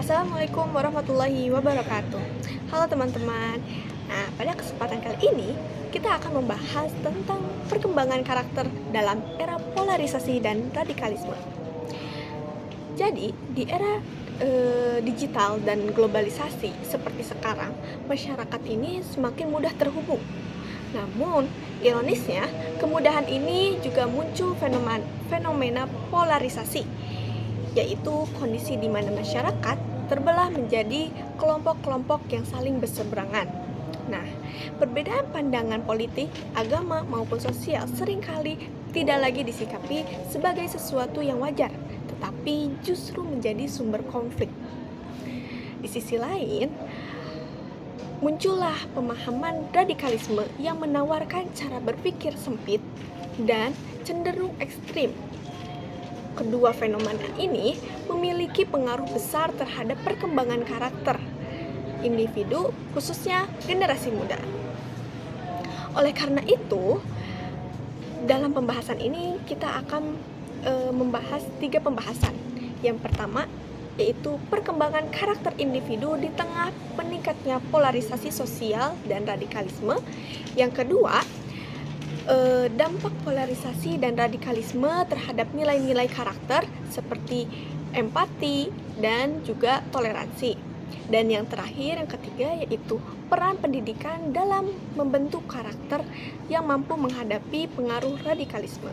Assalamualaikum warahmatullahi wabarakatuh. Halo teman-teman. Nah, pada kesempatan kali ini kita akan membahas tentang perkembangan karakter dalam era polarisasi dan radikalisme. Jadi, di era digital dan globalisasi seperti sekarang, masyarakat ini semakin mudah terhubung. Namun, ironisnya, kemudahan ini juga muncul fenomena polarisasi, yaitu kondisi di mana masyarakat terbelah menjadi kelompok-kelompok yang saling berseberangan. Nah, perbedaan pandangan politik, agama, maupun sosial seringkali tidak lagi disikapi sebagai sesuatu yang wajar, tetapi justru menjadi sumber konflik. Di sisi lain, muncullah pemahaman radikalisme yang menawarkan cara berpikir sempit dan cenderung ekstrim. Kedua fenomena ini memiliki pengaruh besar terhadap perkembangan karakter individu, khususnya generasi muda. Oleh karena itu, dalam pembahasan ini kita akan membahas 3 pembahasan. Yang pertama, yaitu perkembangan karakter individu di tengah meningkatnya polarisasi sosial dan radikalisme. Yang kedua, dampak polarisasi dan radikalisme terhadap nilai-nilai karakter seperti empati dan juga toleransi. Dan yang terakhir, yang ketiga, yaitu peran pendidikan dalam membentuk karakter yang mampu menghadapi pengaruh radikalisme.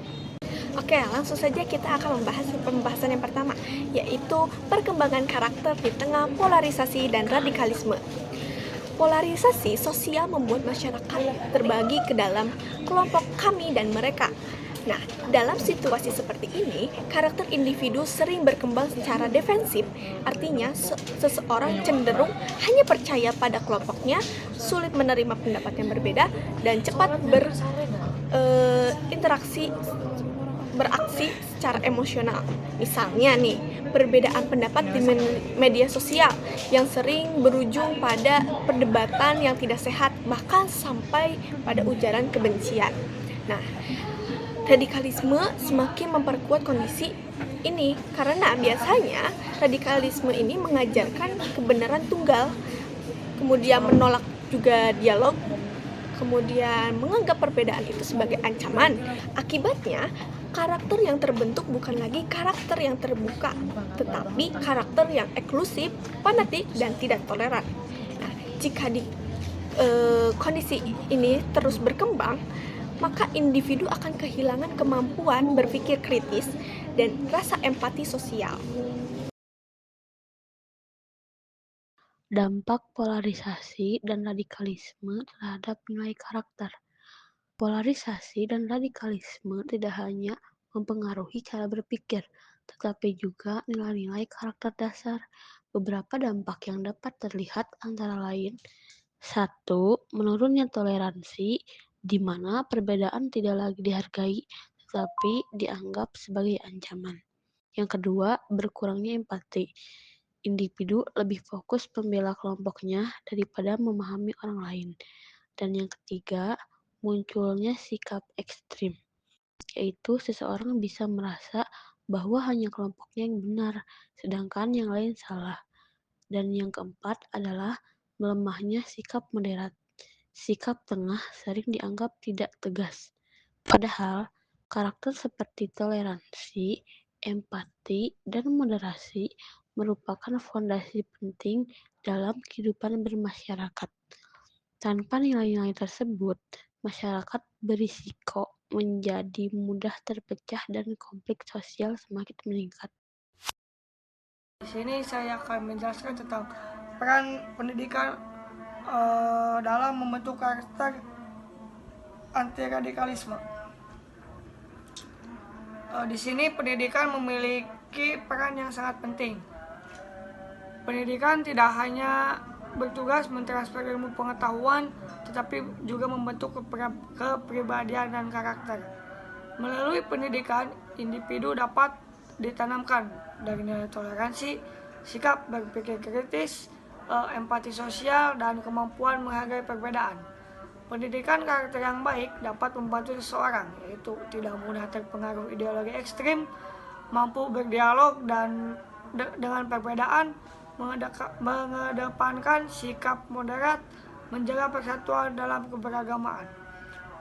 Oke, langsung saja kita akan membahas pembahasan yang pertama, yaitu perkembangan karakter di tengah polarisasi dan radikalisme. Polarisasi sosial membuat masyarakat terbagi ke dalam kelompok kami dan mereka. Nah, dalam situasi seperti ini, karakter individu sering berkembang secara defensif, artinya seseorang cenderung hanya percaya pada kelompoknya, sulit menerima pendapat yang berbeda, dan cepat beraksi secara emosional. Misalnya nih, perbedaan pendapat di media sosial yang sering berujung pada perdebatan yang tidak sehat, bahkan sampai pada ujaran kebencian. Nah, radikalisme semakin memperkuat kondisi ini karena biasanya radikalisme ini mengajarkan kebenaran tunggal, kemudian menolak juga dialog, kemudian menganggap perbedaan itu sebagai ancaman. Akibatnya, karakter yang terbentuk bukan lagi karakter yang terbuka, tetapi karakter yang eksklusif, fanatik, dan tidak toleran. Nah, jika kondisi ini terus berkembang, maka individu akan kehilangan kemampuan berpikir kritis dan rasa empati sosial. Dampak polarisasi dan radikalisme terhadap nilai karakter. Polarisasi dan radikalisme tidak hanya mempengaruhi cara berpikir, tetapi juga nilai-nilai karakter dasar. Beberapa dampak yang dapat terlihat antara lain: 1. Menurunnya toleransi, di mana perbedaan tidak lagi dihargai, tetapi dianggap sebagai ancaman. Yang kedua, berkurangnya empati. Individu lebih fokus membela kelompoknya daripada memahami orang lain. Dan yang ketiga, munculnya sikap ekstrim, yaitu seseorang bisa merasa bahwa hanya kelompoknya yang benar, sedangkan yang lain salah. Dan yang keempat adalah melemahnya sikap moderat. Sikap tengah sering dianggap tidak tegas. Padahal, karakter seperti toleransi, empati, dan moderasi merupakan fondasi penting dalam kehidupan bermasyarakat. Tanpa nilai-nilai tersebut, masyarakat berisiko menjadi mudah terpecah dan konflik sosial semakin meningkat. Di sini saya akan menjelaskan tentang peran pendidikan dalam membentuk karakter anti radikalisme. Di sini pendidikan memiliki peran yang sangat penting. Pendidikan tidak hanya bertugas mentransfer ilmu pengetahuan, tetapi juga membentuk kepribadian dan karakter. Melalui pendidikan, individu dapat ditanamkan dari nilai toleransi, sikap berpikir kritis, empati sosial, dan kemampuan menghargai perbedaan. Pendidikan karakter yang baik dapat membantu seseorang, yaitu tidak mudah terpengaruh ideologi ekstrim, mampu berdialog dengan perbedaan, mengedepankan sikap moderat, menjaga persatuan dalam keberagamaan.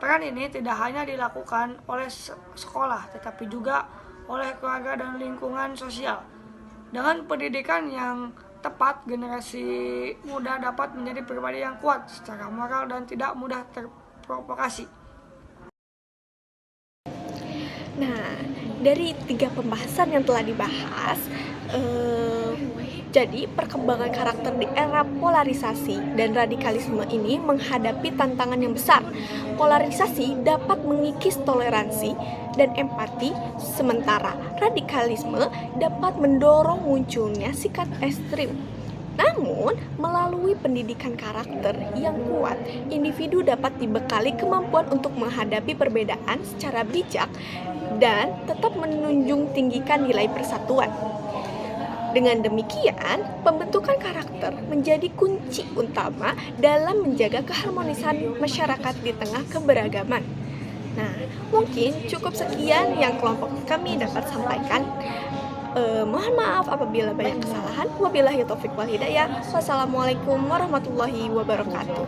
Peran ini tidak hanya dilakukan oleh sekolah, tetapi juga oleh keluarga dan lingkungan sosial. Dengan pendidikan yang tepat, generasi muda dapat menjadi pribadi yang kuat secara moral dan tidak mudah terprovokasi. Nah, dari 3 pembahasan yang telah dibahas, jadi perkembangan karakter di era polarisasi dan radikalisme ini menghadapi tantangan yang besar. Polarisasi dapat mengikis toleransi dan empati, sementara radikalisme dapat mendorong munculnya sikap ekstrim. Namun, melalui pendidikan karakter yang kuat, individu dapat dibekali kemampuan untuk menghadapi perbedaan secara bijak dan tetap menunjung tinggikan nilai persatuan. Dengan demikian, pembentukan karakter menjadi kunci utama dalam menjaga keharmonisan masyarakat di tengah keberagaman. Nah, mungkin cukup sekian yang kelompok kami dapat sampaikan. Mohon maaf apabila banyak kesalahan. Wabillahi taufik wal hidayah. Wassalamualaikum warahmatullahi wabarakatuh.